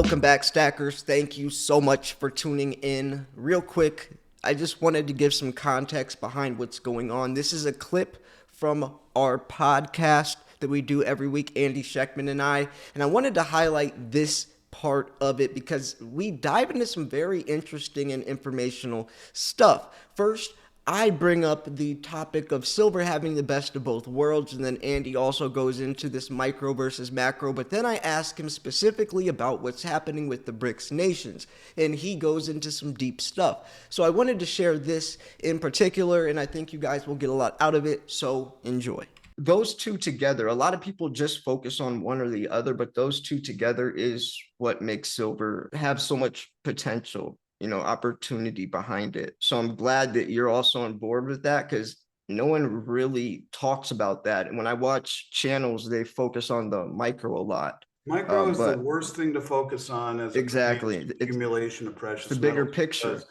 Welcome back, Stackers. Thank you so much for tuning in. Real quick, I just wanted to give some context behind what's going on. This is a clip from our podcast that we do every week, Andy Scheckman and I wanted to highlight this part of it because we dive into some very interesting and informational stuff. First, I bring up the topic of silver having the best of both worlds, and then Andy also goes into this micro versus macro, but then I ask him specifically about what's happening with the BRICS nations, and he goes into some deep stuff. So I wanted to share this in particular, and I think you guys will get a lot out of it, so enjoy. Those two together, a lot of people just focus on one or the other, but those two together is what makes silver have so much potential, opportunity behind it. So I'm glad that you're also on board with that because no one really talks about that. And when I watch channels, they focus on the micro a lot. Micro is the worst thing to focus on as exactly accumulation of precious the bigger metals, picture.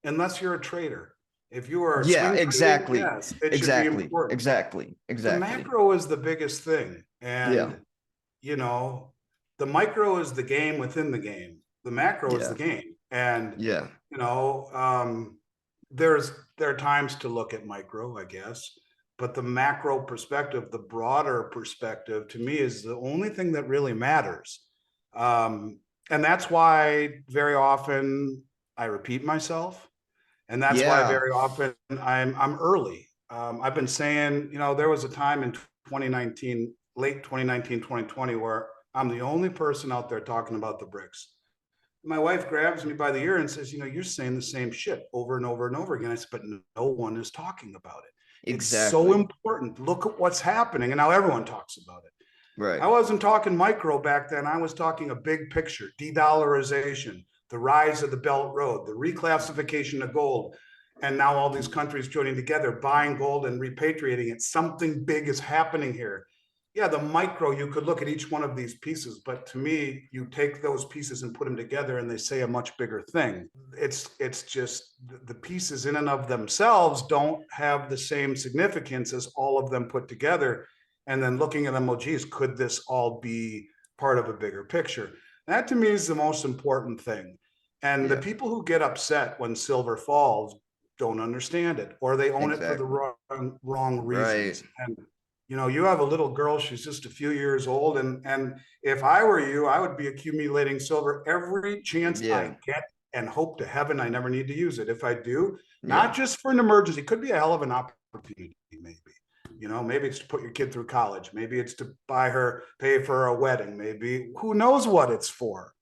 Unless you're a trader. If you are exactly trading, yes, it should be important. Exactly. The macro is the biggest thing. And the micro is the game within the game. The macro is the game. And there are times to look at micro, I guess, but the macro perspective, the broader perspective, to me is the only thing that really matters. And that's why very often I repeat myself. And that's why very often I'm early. I've been saying, there was a time in 2019, late 2019, 2020, where I'm the only person out there talking about the BRICS. My wife grabs me by the ear and says, you're saying the same shit over and over and over again. I said, but no one is talking about it. Exactly. It's so important. Look at what's happening. And now everyone talks about it. Right. I wasn't talking micro back then. I was talking a big picture, de-dollarization, the rise of the Belt Road, the reclassification of gold, and now all these countries joining together, buying gold and repatriating it. Something big is happening here. Yeah, the micro, you could look at each one of these pieces, but to me, you take those pieces and put them together and they say a much bigger thing. It's just the pieces in and of themselves don't have the same significance as all of them put together. And then looking at them, well, geez, could this all be part of a bigger picture? That to me is the most important thing. And the people who get upset when silver falls don't understand it, or they own it for the wrong reasons. Right. And you have a little girl, she's just a few years old. And if I were you, I would be accumulating silver every chance I get and hope to heaven I never need to use it. If I do, not just for an emergency, could be a hell of an opportunity, maybe. Maybe it's to put your kid through college. Maybe it's to pay for a wedding. Maybe who knows what it's for.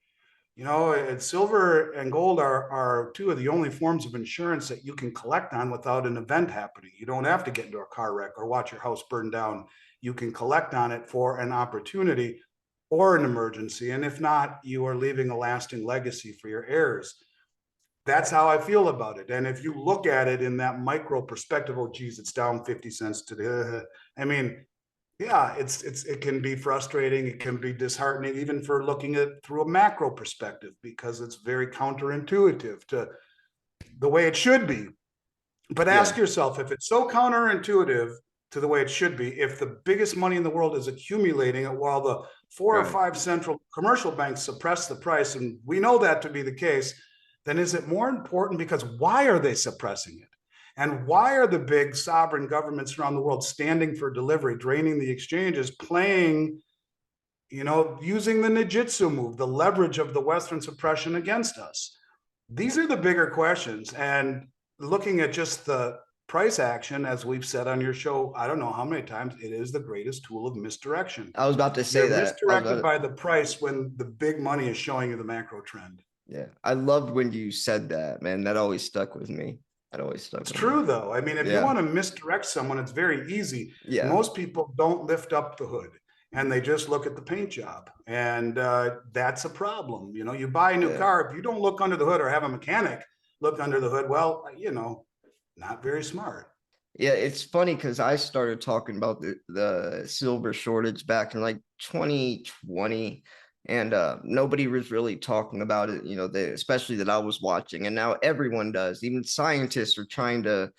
Silver and gold are two of the only forms of insurance that you can collect on without an event happening. You don't have to get into a car wreck or watch your house burn down. You can collect on it for an opportunity or an emergency. And if not, you are leaving a lasting legacy for your heirs. That's how I feel about it. And if you look at it in that micro perspective, oh, geez, it's down 50 cents today. I mean, yeah, it can be frustrating. It can be disheartening, even for looking at through a macro perspective, because it's very counterintuitive to the way it should be. But ask yourself, if it's so counterintuitive to the way it should be, if the biggest money in the world is accumulating it while the 4 or 5 central commercial banks suppress the price, and we know that to be the case, then is it more important? Because why are they suppressing it? And why are the big sovereign governments around the world standing for delivery, draining the exchanges, playing, using the ninjutsu move, the leverage of the Western suppression against us? These are the bigger questions. And looking at just the price action, as we've said on your show, I don't know how many times, it is the greatest tool of misdirection. I was about to say that. Misdirected by the price when the big money is showing you the macro trend. Yeah, I loved when you said that, man. That always stuck with me. It's true, though. I mean, if you want to misdirect someone, it's very easy. Yeah. Most people don't lift up the hood and they just look at the paint job. And that's a problem. You buy a new car. If you don't look under the hood or have a mechanic look under the hood, well, not very smart. Yeah, it's funny because I started talking about the silver shortage back in like 2020. And nobody was really talking about it, especially that I was watching. And now everyone does. Even scientists are trying to,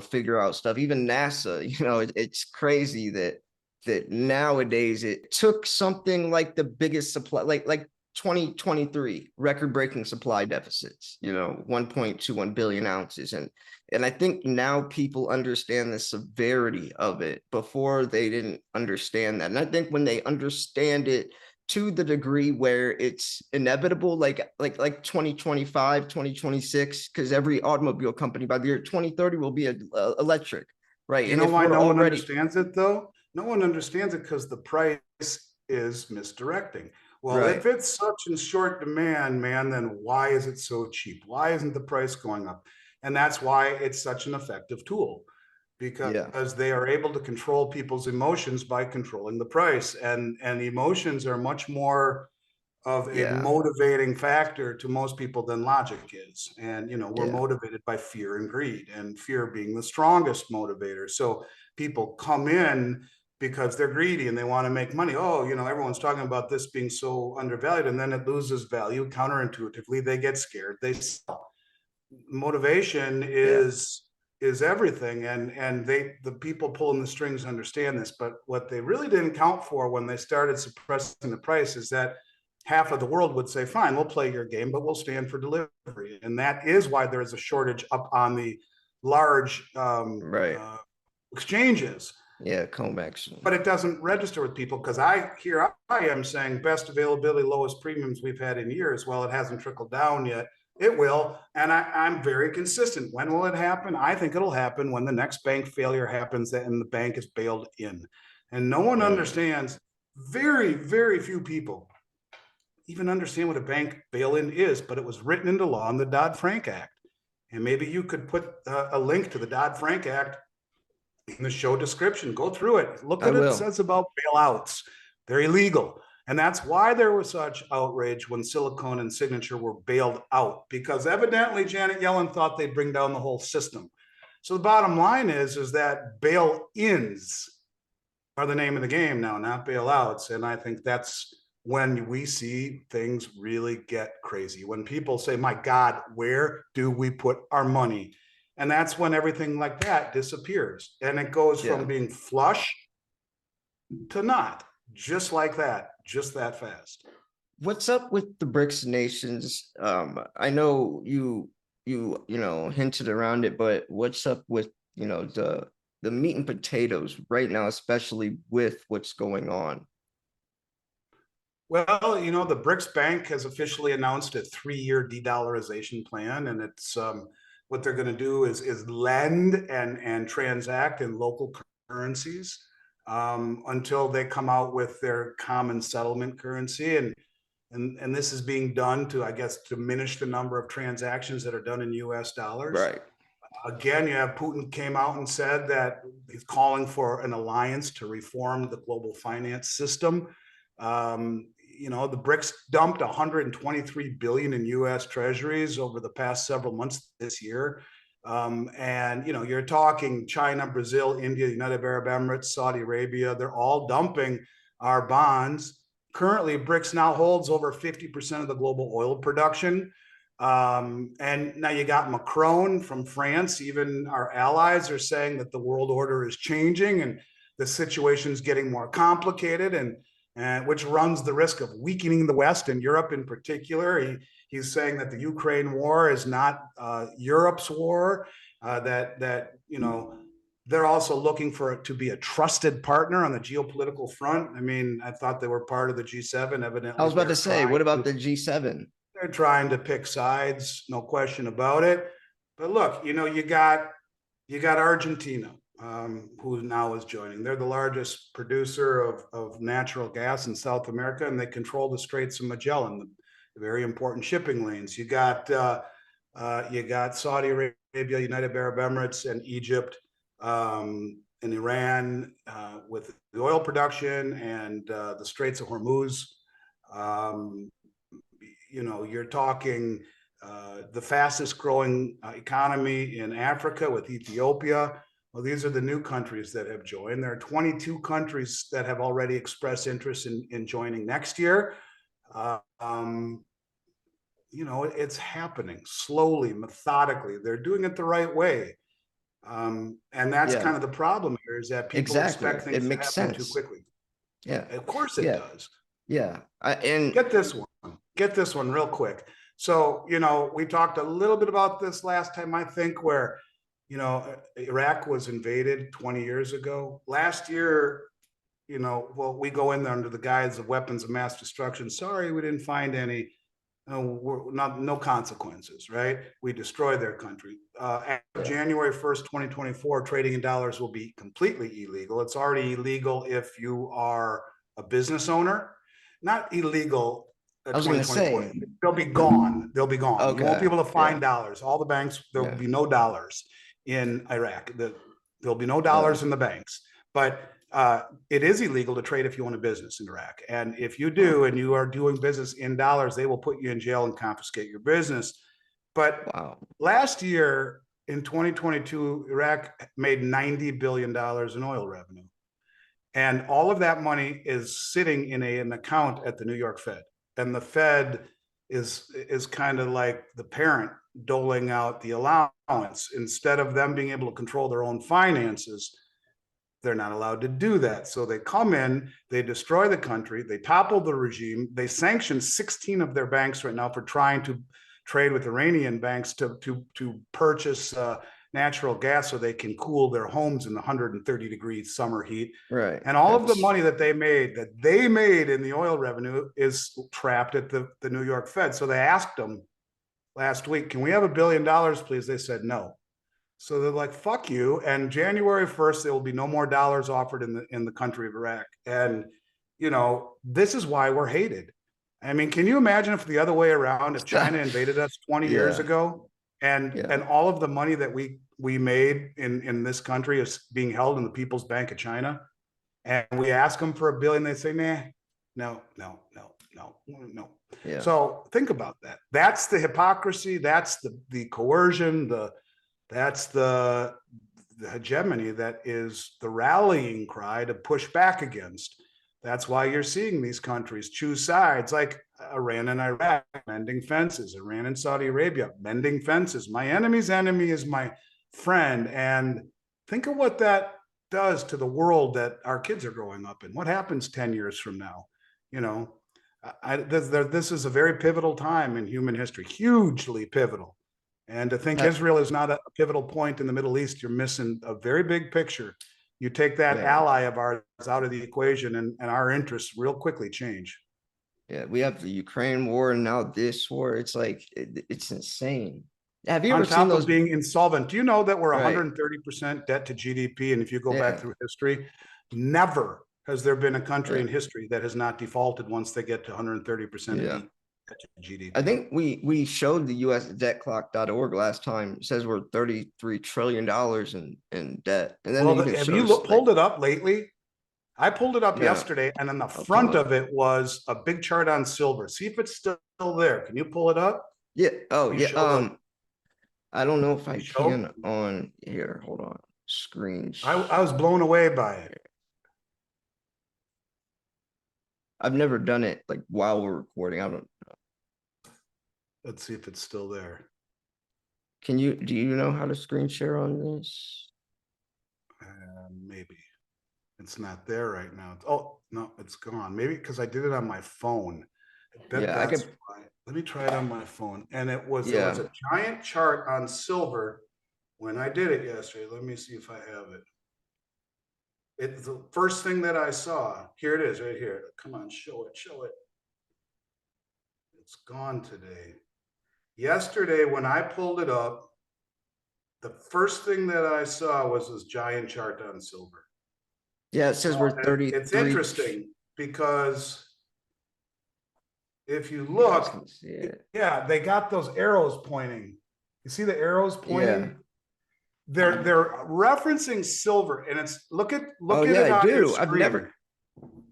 figure out stuff. Even NASA, it's crazy that nowadays it took something like the biggest supply, like 2023 record-breaking supply deficits, 1.21 billion ounces. And I think now people understand the severity of it. Before they didn't understand that. And I think when they understand it to the degree where it's inevitable, like 2025, 2026, because every automobile company by the year 2030 will be electric, right? You And know if why we're no one already understands it though? No one understands it because the price is misdirecting. Well, right, if it's such in short demand, man, then why is it so cheap? Why isn't the price going up? And that's why it's such an effective tool, yeah, because they are able to control people's emotions by controlling the price. And emotions are much more of a yeah, motivating factor to most people than logic is. And, we're yeah, motivated by fear and greed, and fear being the strongest motivator. So people come in because they're greedy and they want to make money. Oh, everyone's talking about this being so undervalued, and then it loses value. Counterintuitively, they get scared, they sell. Motivation yeah, is everything, and the people pulling the strings understand this. But what they really didn't count for when they started suppressing the price is that half of the world would say, fine, we'll play your game, but we'll stand for delivery. And that is why there is a shortage up on the large right. exchanges. Yeah, Comex. But it doesn't register with people, because I am saying best availability, lowest premiums we've had in years. Well, it hasn't trickled down yet. It will. And I'm very consistent. When will it happen? I think it'll happen when the next bank failure happens and the bank is bailed in. And no one Mm, understands, very, very few people even understand what a bank bail-in is, but it was written into law in the Dodd-Frank Act. And maybe you could put a link to the Dodd-Frank Act in the show description. Go through it. Look I what it will. says about bailouts. They're illegal. And that's why there was such outrage when Silicon and Signature were bailed out, because evidently Janet Yellen thought they'd bring down the whole system. So the bottom line is that bail-ins are the name of the game now, not bailouts. And I think that's when we see things really get crazy. When people say, my God, where do we put our money? And that's when everything like that disappears. And it goes from Yeah. being flush to not, just like that, just that fast. What's up with the BRICS nations? I know hinted around it, but what's up with, the meat and potatoes right now, especially with what's going on? Well, the BRICS Bank has officially announced a 3-year de-dollarization plan, and it's what they're going to do is lend and transact in local currencies until they come out with their common settlement currency, and this is being done to, I guess, diminish the number of transactions that are done in U.S. dollars. Right. Again, you have Putin came out and said that he's calling for an alliance to reform the global finance system. The BRICS dumped 123 billion in U.S. Treasuries over the past several months this year. And you're talking China, Brazil, India, United Arab Emirates, Saudi Arabia. They're all dumping our bonds. Currently, BRICS now holds over 50% of the global oil production. And now you got Macron from France. Even our allies are saying that the world order is changing and the situation is getting more complicated, and which runs the risk of weakening the West and Europe in particular. He's saying that the Ukraine war is not Europe's war. They're also looking for it to be a trusted partner on the geopolitical front. I mean, I thought they were part of the G7. I Evidently, was about to say, what about the G7? they're trying to pick sides, no question about it. But look, you got Argentina, who now is joining. They're the largest producer of natural gas in South America, and they control the Straits of Magellan, the very important shipping lanes. You got Saudi Arabia, United Arab Emirates, and Egypt, and Iran with the oil production, and the Straits of Hormuz. Um, you're talking the fastest growing economy in Africa with Ethiopia. Well, these are the new countries that have joined. There are 22 countries that have already expressed interest in joining next year. Uh, um, it's happening slowly, methodically. They're doing it the right way. And that's Yeah, kind of the problem here, is that people exactly. expect It things to makes happen too sense. quickly. Yeah. Of course it Yeah. does. Yeah. And Get this one. Get this one real quick. So, we talked a little bit about this last time, I think, where, Iraq was invaded 20 years ago. Last year, well, we go in there under the guise of weapons of mass destruction. Sorry, we didn't find any. No consequences, right? We destroy their country. As of yeah, January 1st, 2024, trading in dollars will be completely illegal. It's already illegal if you are a business owner, not illegal I was gonna 2024. say, They'll be gone. They'll be gone. You won't be okay, able to find yeah, dollars. All the banks, there will yeah, be no dollars in Iraq. There'll be no really, dollars in the banks. But it is illegal to trade if you own a business in Iraq. And if you huh, do, and you are doing business in dollars, they will put you in jail and confiscate your business. But wow, last year in 2022, Iraq made $90 billion in oil revenue. And all of that money is sitting in an account at the New York Fed. And the Fed is kind of like the parent doling out the allowance. Instead of them being able to control their own finances, they're not allowed to do that. So they come in, they destroy the country, they topple the regime, they sanction 16 of their banks right now for trying to trade with Iranian banks to purchase natural gas so they can cool their homes in the 130-degree summer heat. right, And all of the that's money that they made in the oil revenue is trapped at the New York Fed. So they asked them last week, can we have $1 billion, please? They said no. So they're like, fuck you. And January 1st, there will be no more dollars offered in the country of Iraq. And, this is why we're hated. I mean, can you imagine if the other way around, if China invaded us 20 years yeah, ago and yeah, all of the money that we made in this country is being held in the People's Bank of China, and we ask them for $1 billion, they say, nah, no, no, no, no, no. yeah, So think about that. That's the hypocrisy. That's the coercion, that's the hegemony that is the rallying cry to push back against. That's why you're seeing these countries choose sides like Iran and Iraq, mending fences, Iran and Saudi Arabia, mending fences. My enemy's enemy is my friend. And think of what that does to the world that our kids are growing up in. What happens 10 years from now? You know, this is a very pivotal time in human history, hugely pivotal. And to think that, Israel is not a pivotal point in the Middle East, you're missing a very big picture. You take that yeah, ally of ours out of the equation, and our interests real quickly change. yeah. We have the Ukraine war and now this war. It's like it's insane. Have you On ever seen top of those? being insolvent, do you know that we're Right. 130% debt to GDP? And if you go back Yeah. through history, never has there been a country Yeah. in history that has not defaulted once they get to 130% of Yeah. debt to I GDP. think we showed the usdebtclock.org last time. It says we're $33 trillion in debt. And then it Well, even have you shows like, pulled it up lately? I pulled it up no, yesterday, and on the I'll pull front it of up. it was a big chart on silver. See if it's still there. Can you pull it up? Yeah. Oh, Let me yeah. show the. I don't know if Let I me show. can on here. Hold on. Screens. I was blown away by it. I've never done it like while we're recording. I don't Let's see if it's still there. do you know how to screen share on this? Maybe it's not there right now. Oh no, it's gone. Maybe because I did it on my phone. I bet Yeah, I that's could, why. Let me try it on my phone. And there was yeah. a giant chart on silver when I did it yesterday. Let me see if I have it. It's the first thing that I saw. Here it is, right here. Come on, show it, show it. It's gone today. Yesterday, when I pulled it up, the first thing that I saw was this giant chart on silver. Yeah, it says we're And it's 33. interesting because if you You guys look, can see it. yeah, they got those arrows pointing. You see the arrows Yeah. pointing? They're referencing silver, and it's look Oh at yeah, it I on your do. screen.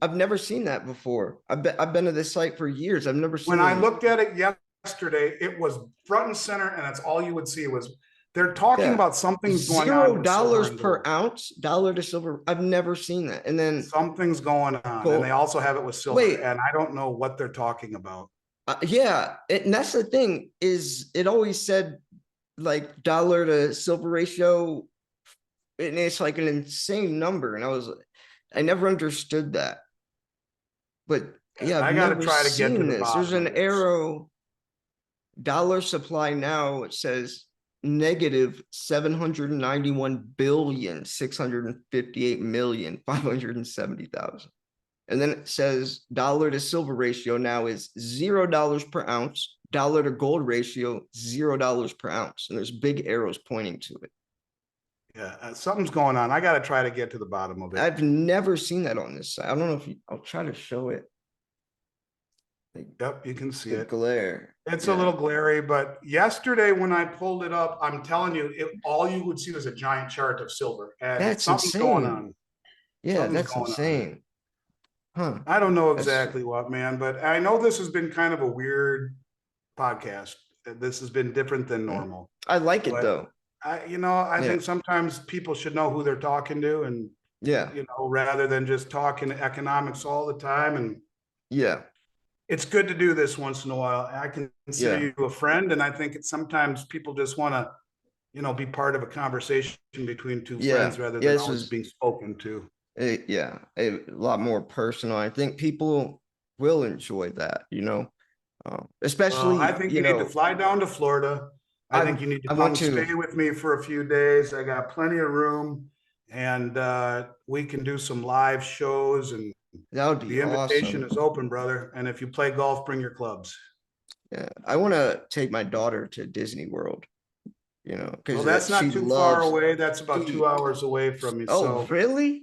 I've never seen that before. I've been to this site for years. I've never When I seen, looked at it yesterday, it was front and center, and that's all you would see was they're talking yeah. about something's going on Zero with silver dollars and per gold. ounce, dollar to silver. I've never seen that. And then Something's going on, and they gold. also have it with silver, Wait, and I don't know what they're talking about. yeah, and that's the thing is it always said like dollar to silver ratio, and it's like an insane number. And I never understood that. But Yeah, I've I got to never try to get to seen the this. There's bottom an of this. arrow dollar supply now. It says negative 791,658,570,000. And then it says dollar to silver ratio now is $0 per ounce, dollar to gold ratio $0 per ounce. And there's big arrows pointing to it. Yeah, something's going on. I got to try to get to the bottom of it. I've never seen that on this side. I don't know if I'll try to show it. Yep, you can see The it. glare. It's a little glary, but yesterday when I pulled it up, I'm telling you, all you would see was a giant chart of silver, and That's something's going insane. on. Yeah, Something's that's going on. insane. Huh. I don't know That's exactly what, man, but I know this has been kind of a weird podcast. This has been different than normal, I like it but though. I Yeah. think sometimes people should know who they're talking to, and Yeah. rather than just talking economics all the time. And Yeah. it's good to do this once in a while. I consider Yeah. you a friend, and I think sometimes people just want to, be part of a conversation between two friends Yeah. rather Yeah. than This always was being spoken to. a lot more personal. I think people will enjoy that, Well, I especially, think you need to fly down to Florida. I think you need to I want come to. stay with me for a few days. I got plenty of room, and we can do some live shows. And That would be the invitation awesome. is open, brother. And if you play golf, bring your clubs. Yeah. I want to take my daughter to Disney World, Well, because that's she not too far loves. away. That's about She, 2 hours away from me. oh, So really?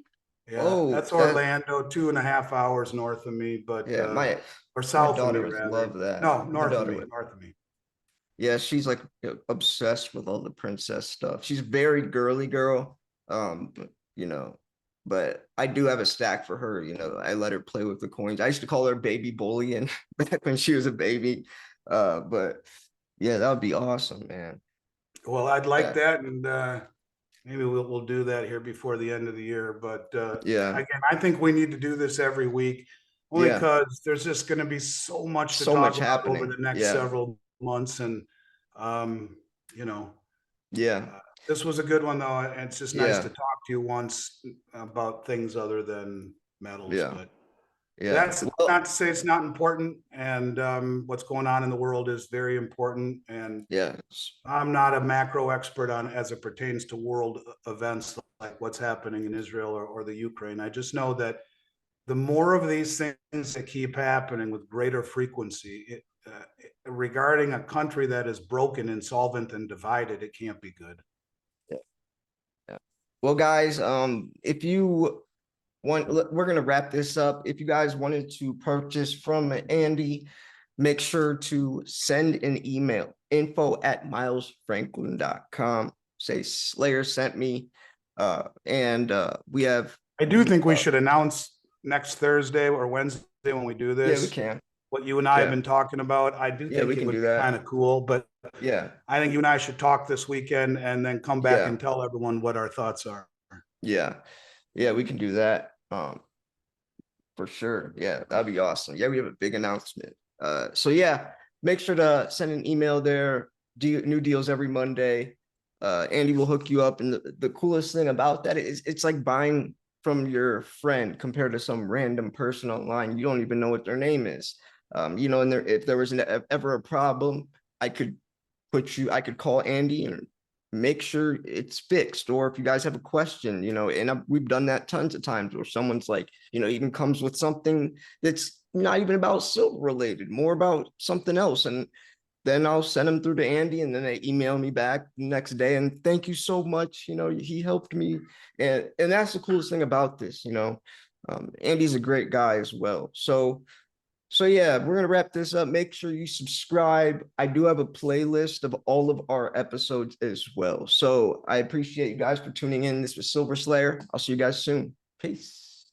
yeah, Oh, that's that. Orlando, 2.5 hours north of me, but Yeah. or My south of me daughter would love rather. that. No, My north of daughter me, would. north of me. Yeah, she's like obsessed with all the princess stuff. She's very girly girl. But, but I do have a stack for her. I let her play with the coins. I used to call her baby Bullion back when she was a baby. But yeah, that would be awesome, man. Well, I'd like Yeah, that, and maybe we'll do that here before the end of the year. But yeah, again, I think we need to do this every week, only yeah. because there's just going to be so much to So talk much about over happening. the next Yeah, several months, and um, you know, yeah, this was a good one though. And it's just nice yeah, to talk to you once about things other than metals, yeah, but. yeah. That's Well, not to say it's not important, and what's going on in the world is very important. And yeah, I'm not a macro expert on as it pertains to world events like what's happening in Israel or the Ukraine. I just know that the more of these things that keep happening with greater frequency, regarding a country that is broken, insolvent, and divided, it can't be good. yeah, yeah. Well, guys, if you we're going to wrap this up. If you guys wanted to purchase from Andy, make sure to send an email, info@milesfranklin.com. Say Slayer sent me. And we have I do think we should announce next Thursday or Wednesday when we do yeah, we this can. what you and I have Yeah. been talking about. I do Yeah, think we it can would do be kind that. of cool, but Yeah. I think you and I should talk this weekend and then come back Yeah. and tell everyone what our thoughts are. Yeah. Yeah, we can do that. For sure. Yeah, that'd be awesome. Yeah, we have a big announcement. So yeah, make sure to send an email there. New deals every Monday. Andy will hook you up. And the coolest thing about that is it's like buying from your friend compared to some random person online. You don't even know what their name is. And if there was ever a problem, I could I could call Andy and make sure it's fixed. Or if you guys have a question, and we've done that tons of times where someone's like, even comes with something that's not even about silver related, more about something else. And then I'll send them through to Andy, and then they email me back the next day. And thank you so much. He helped me. And that's the coolest thing about this, Andy's a great guy as well. So yeah, we're gonna wrap this up. Make sure you subscribe. I do have a playlist of all of our episodes as well. So I appreciate you guys for tuning in. This was Silver Slayer. I'll see you guys soon. Peace.